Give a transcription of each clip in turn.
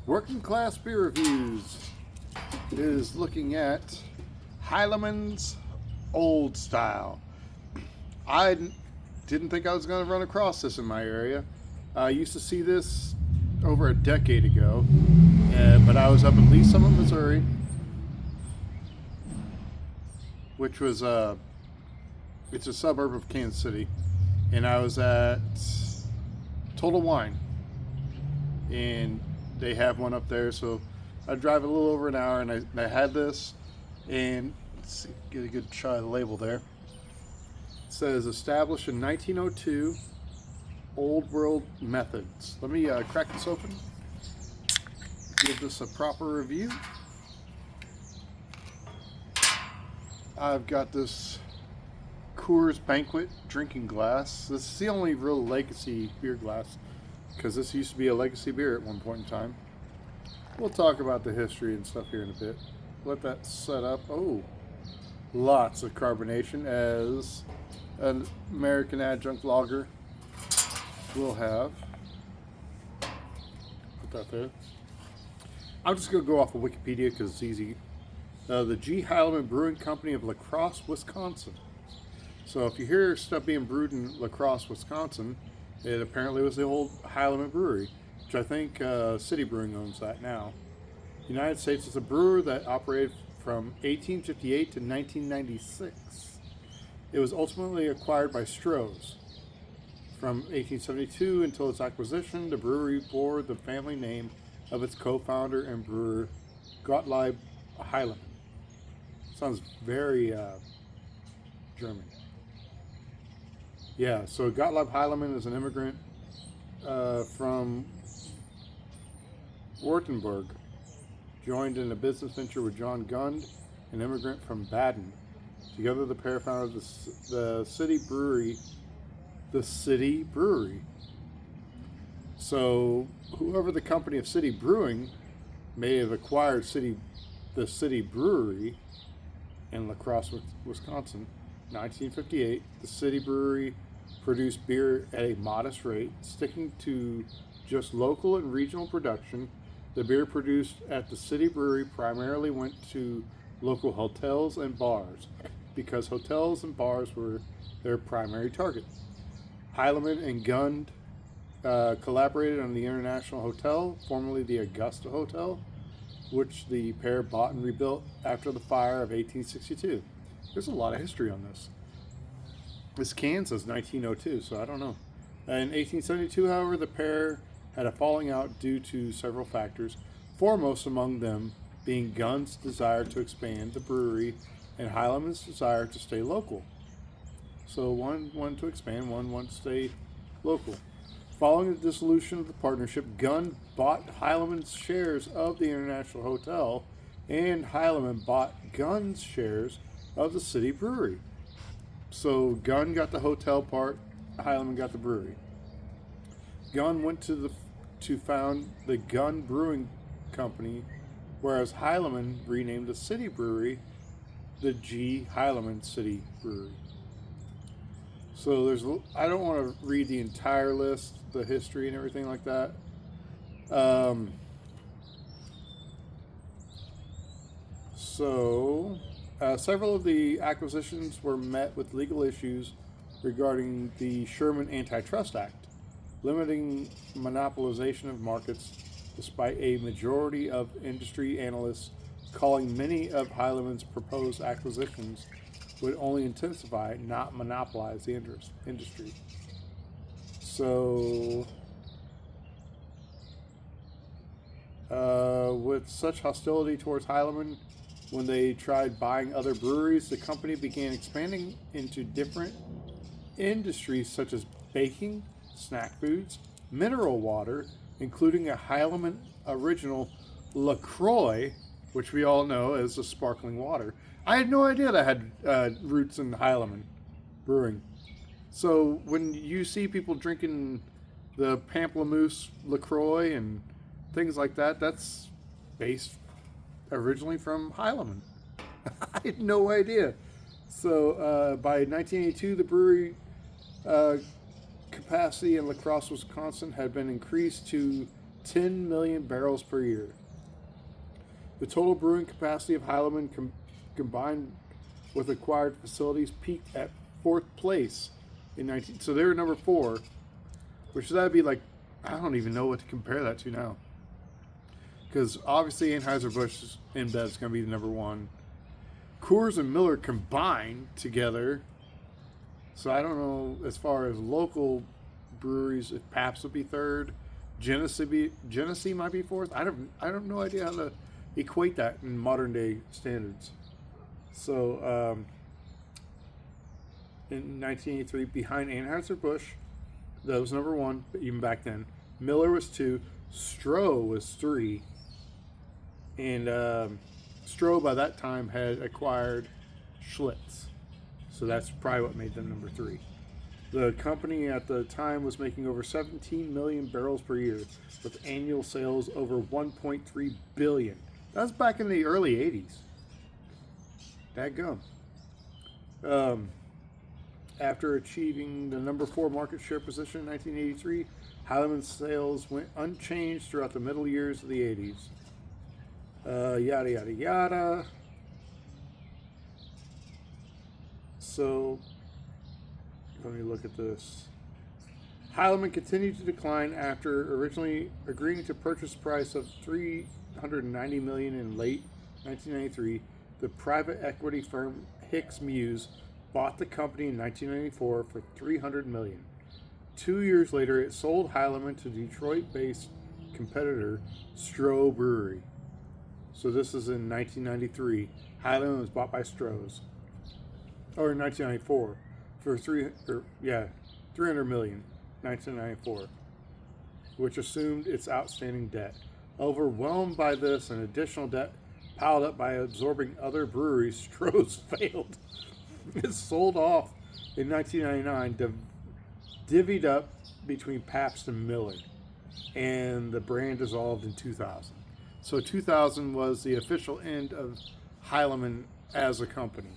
Working Class Beer Reviews is looking at Heileman's Old Style. I didn't think I was going to run across this in my area. I used to see this over a decade ago, but I was up in Lee Summit, Missouri, which was it's a suburb of Kansas City, and I was at Total Wine, and they have one up there, so I drive a little over an hour, and I had this, and let's see, get a good shot of the label there. It says established in 1902, Old World Methods. Let me crack this open, give this a proper review. I've got this Coors Banquet drinking glass. This is the only real legacy beer glass, because this used to be a legacy beer at one point in time. We'll talk about the history and stuff here in a bit. Let that set up. Oh, lots of carbonation, as an American adjunct lager will have. Put that there. I'm just going to go off of Wikipedia because it's easy. The G. Heileman Brewing Company of La Crosse, Wisconsin. So if you hear stuff being brewed in La Crosse, Wisconsin, it apparently was the old Heileman Brewery, which I think City Brewing owns that now. United States is a brewer that operated from 1858 to 1996. It was ultimately acquired by Stroh's. From 1872 until its acquisition, the brewery bore the family name of its co-founder and brewer, Gottlieb Heileman. Sounds very German. Yeah, so Gottlieb Heileman is an immigrant from Württemberg. Joined in a business venture with John Gund, an immigrant from Baden. Together, the pair founded the City Brewery. The City Brewery. So, whoever the company of City Brewing may have acquired the City Brewery in La Crosse, Wisconsin, 1958. The City Brewery produced beer at a modest rate, sticking to just local and regional production. The beer produced at the City Brewery primarily went to local hotels and bars, because hotels and bars were their primary target. Heileman and Gund collaborated on the International Hotel, formerly the Augusta Hotel, which the pair bought and rebuilt after the fire of 1862. There's a lot of history on this. This can says 1902, so I don't know. In 1872, however, the pair had a falling out due to several factors, foremost among them being Gund's desire to expand the brewery and Heileman's desire to stay local. So one wanted to expand, one wanted to stay local. Following the dissolution of the partnership, Gund bought Heileman's shares of the International Hotel, and Heileman bought Gund's shares of the City Brewery. So Gund got the hotel part, Heileman got the brewery. Gund went to found the Gund Brewing Company, whereas Heileman renamed the City Brewery the G. Heileman City Brewery. So I don't want to read the entire list, the history and everything like that. Several of the acquisitions were met with legal issues regarding the Sherman Antitrust Act, limiting monopolization of markets, despite a majority of industry analysts calling many of Heileman's proposed acquisitions would only intensify, not monopolize the industry. So, with such hostility towards Heileman, when they tried buying other breweries, the company began expanding into different industries such as baking, snack foods, mineral water, including a Heileman original LaCroix, which we all know as the sparkling water. I had no idea that had roots in Heileman Brewing. So when you see people drinking the Pamplemousse LaCroix and things like that, that's based originally from Heileman. I had no idea. So by 1982, the brewery capacity in La Crosse, Wisconsin had been increased to 10 million barrels per year. The total brewing capacity of Heileman combined with acquired facilities peaked at fourth place in 19. So they were number 4, which that'd be like, I don't even know what to compare that to now. Because obviously Anheuser-Busch InBev is going to be the number 1. Coors and Miller combined together. So I don't know as far as local breweries if Pabst would be 3rd. Genesee might be 4th. I have no idea how to equate that in modern day standards. So in 1983, behind Anheuser-Busch, that was number 1, but even back then. Miller was 2, Stroh was 3, and Stroh by that time had acquired Schlitz, so that's probably what made them number 3. The company at the time was making over 17 million barrels per year, with annual sales over 1.3 billion. That's back in the early 80s. Dadgum. After achieving the number 4 market share position in 1983, Heileman's sales went unchanged throughout the middle years of the 80s. Yada, yada, yada. So, let me look at this. Heileman continued to decline after originally agreeing to purchase price of $390 million in late 1993. The private equity firm Hicks Muse bought the company in 1994 for $300 million. 2 years later, it sold Heileman to Detroit-based competitor Stroh Brewery. So this is in 1993. Heileman was bought by Stroh's, or in 1994 for $300 million. 1994, which assumed its outstanding debt. Overwhelmed by this and additional debt piled up by absorbing other breweries, Stroh's failed. It sold off in 1999, divvied up between Pabst and Miller, and the brand dissolved in 2000. So 2000 was the official end of Heileman as a company.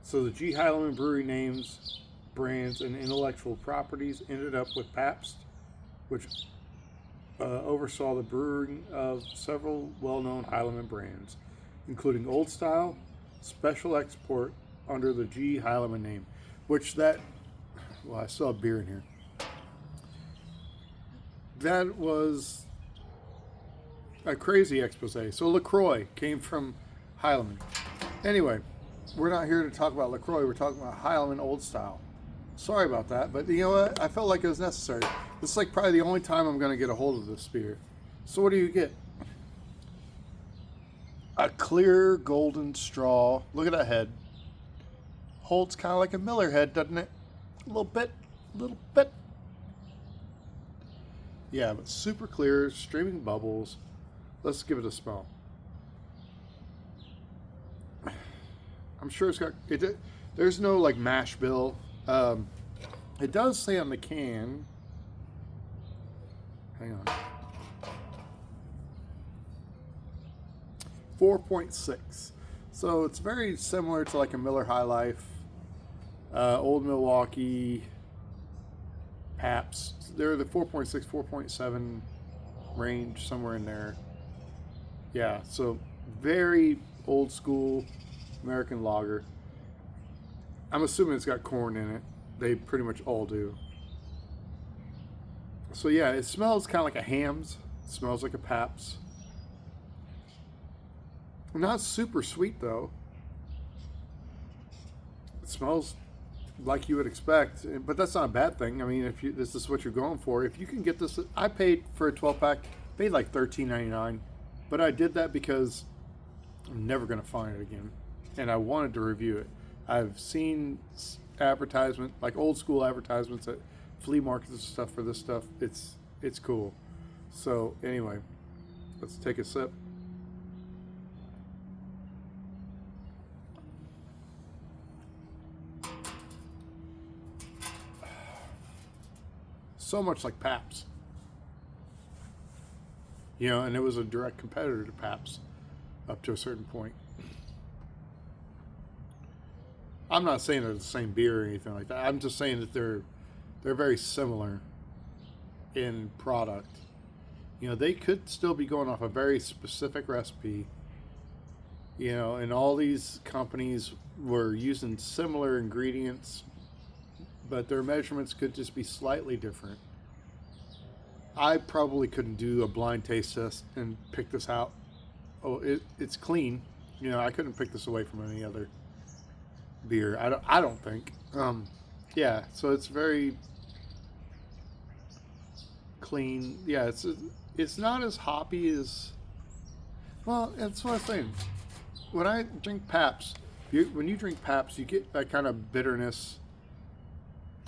So the G. Heileman Brewery names, brands, and intellectual properties ended up with Pabst, which oversaw the brewing of several well-known Heileman brands, including Old Style, Special Export under the G. Heileman name, I still have beer in here. That was a crazy expose. So LaCroix came from Heileman. Anyway, we're not here to talk about LaCroix. We're talking about Heileman Old Style. Sorry about that, but you know what? I felt like it was necessary. This is like probably the only time I'm going to get a hold of this beer. So what do you get? A clear golden straw. Look at that head. Holds kind of like a Miller head, doesn't it? A little bit. Yeah, but super clear, streaming bubbles. Let's give it a smell. I'm sure it's got... There's no like mash bill. It does say on the can... Hang on. 4.6. So it's very similar to like a Miller High Life, Old Milwaukee, Pabst. They're the 4.6, 4.7 range, somewhere in there. Yeah, so very old school American lager. I'm assuming it's got corn in it. They pretty much all do. So yeah, it smells kind of like a Hamm's. It smells like a Pabst. Not super sweet though. It smells like you would expect, but that's not a bad thing. I mean, if this is what you're going for, if you can get this, I paid for a 12-pack, paid like $13.99, but I did that because I'm never going to find it again, and I wanted to review it. I've seen advertisement, like old school advertisements at flea markets and stuff for this stuff. It's cool. So anyway, let's take a sip. So much like Pabst. You know, and it was a direct competitor to Pabst up to a certain point. I'm not saying they're the same beer or anything like that. I'm just saying that they're very similar. in product. You know, they could still be going off a very specific recipe. You know, and all these companies were using similar ingredients, but their measurements could just be slightly different. I probably couldn't do a blind taste test and pick this out. Oh, it's clean. You know, I couldn't pick this away from any other beer. I don't think. Yeah, so it's very clean. Yeah, it's not as hoppy as. Well, that's what I'm saying. When I drink Pabst, when you drink Pabst, you get that kind of bitterness.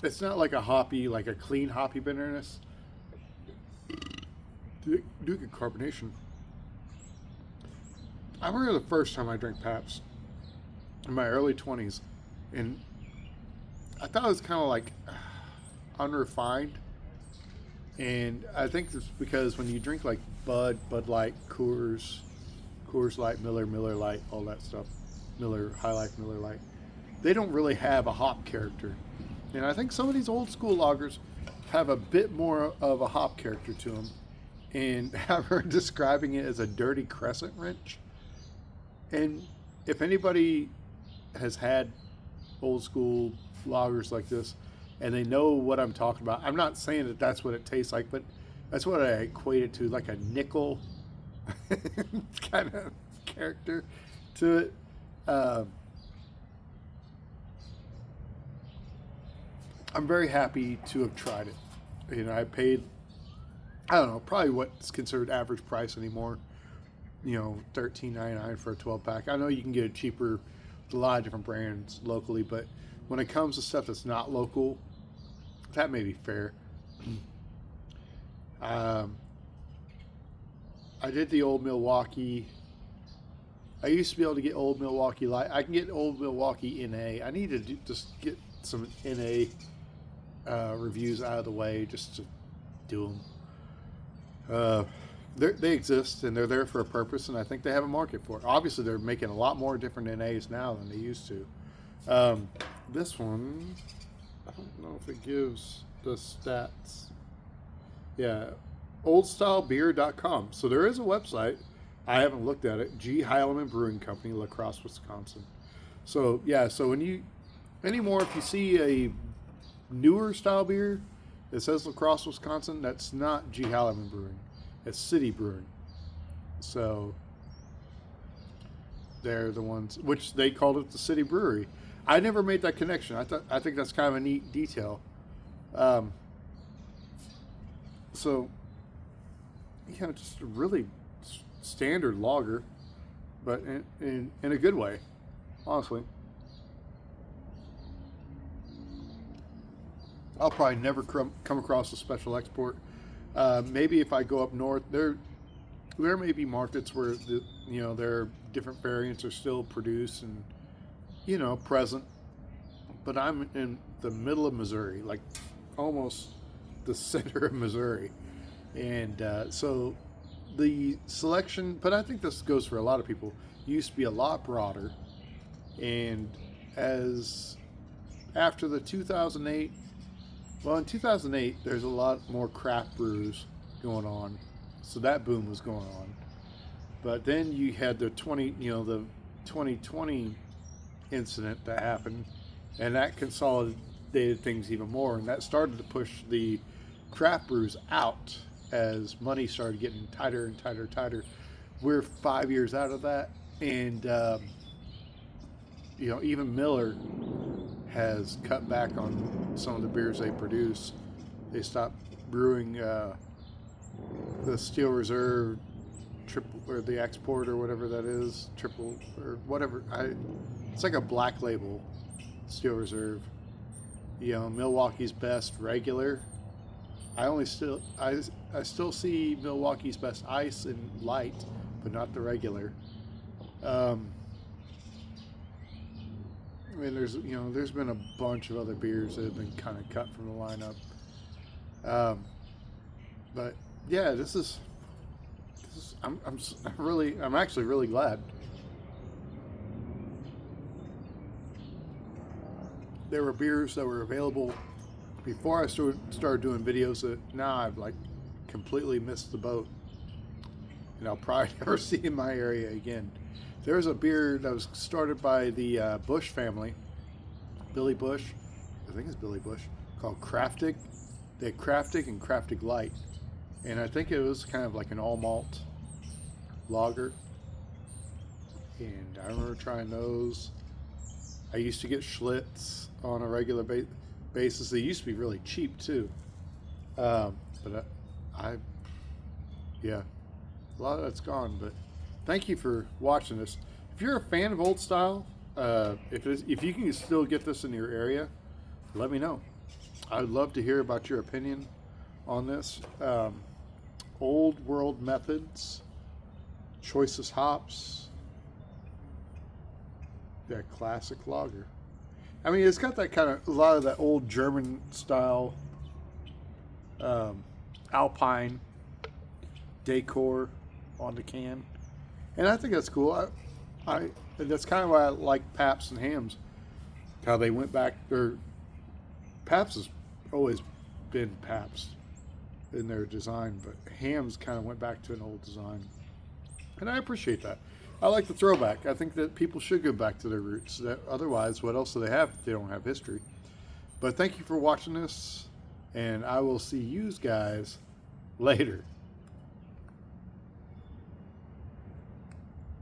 It's not like a clean hoppy bitterness. Do get carbonation. I remember the first time I drank Pabst in my early 20s, and I thought it was kind of like unrefined. And I think it's because when you drink like Bud Light, Coors Light, Miller Light, all that stuff, Miller High Life, Miller Light, they don't really have a hop character. And I think some of these old school lagers have a bit more of a hop character to them. And I remember describing it as a dirty crescent wrench. And if anybody has had old school lagers like this and they know what I'm talking about, I'm not saying that that's what it tastes like, but that's what I equate it to, like a nickel kind of character to it. I'm very happy to have tried it. You know, I paid, I don't know, probably what's considered average price anymore. You know, $13.99 for a 12-pack. I know you can get it cheaper with a lot of different brands locally, but when it comes to stuff that's not local, that may be fair. I did the Old Milwaukee. I used to be able to get Old Milwaukee Light. I can get Old Milwaukee NA. I need to just get some NA reviews out of the way just to do them. They exist and they're there for a purpose, and I think they have a market for it. Obviously, they're making a lot more different NAs now than they used to. This one, I don't know if it gives the stats. Yeah, oldstylebeer.com. So there is a website. I haven't looked at it. G. Heileman Brewing Company, La Crosse, Wisconsin. So yeah, so when you anymore, if you see a newer style beer that says La Crosse, Wisconsin, that's not G. Heileman Brewing. It's City Brewing. So they're the ones which they called it the City Brewery. I never made that connection. I think that's kind of a neat detail. So yeah, just a really standard lager, but in a good way, honestly. I'll probably never come across a special export. Maybe if I go up north, there may be markets where their different variants are still produced and present. But I'm in the middle of Missouri, like almost the center of Missouri, and so the selection. But I think this goes for a lot of people. Used to be a lot broader, and as after the 2008. Well, in 2008, there's a lot more craft brews going on, so that boom was going on. But then you had the 2020 incident that happened, and that consolidated things even more, and that started to push the craft brews out as money started getting tighter and tighter and tighter. We're 5 years out of that, and even Miller has cut back on some of the beers they produce. They stopped brewing the Steel Reserve triple, or the export, or whatever that is, triple or whatever. It's like a black label Steel Reserve. Milwaukee's Best regular. I still see Milwaukee's Best Ice and light, but not the regular. I mean, there's been a bunch of other beers that have been kind of cut from the lineup. But yeah, I'm actually really glad. There were beers that were available before I started doing videos that now I've like completely missed the boat, and I'll probably never see in my area again. There's a beer that was started by the Bush family, Billy Bush, I think it's Billy Bush, called Craftig. They had Craftig and Craftig Light, and I think it was kind of like an all malt lager. And I remember trying those. I used to get Schlitz on a regular basis. They used to be really cheap too. But yeah, a lot of that's gone. But thank you for watching this. If you're a fan of old style, if you can still get this in your area, let me know. I'd love to hear about your opinion on this. Old world methods, choicest hops, that classic lager. I mean, it's got that kind of, a lot of that old German style Alpine decor on the can, and I think that's cool. I that's kind of why I like Pabst and Hamm's, how they went back. Or Pabst has always been Pabst in their design, but Hamm's kind of went back to an old design, and I appreciate that. I like the throwback. I think that people should go back to their roots. Otherwise, what else do they have if they don't have history? But thank you for watching this, and I will see you guys later.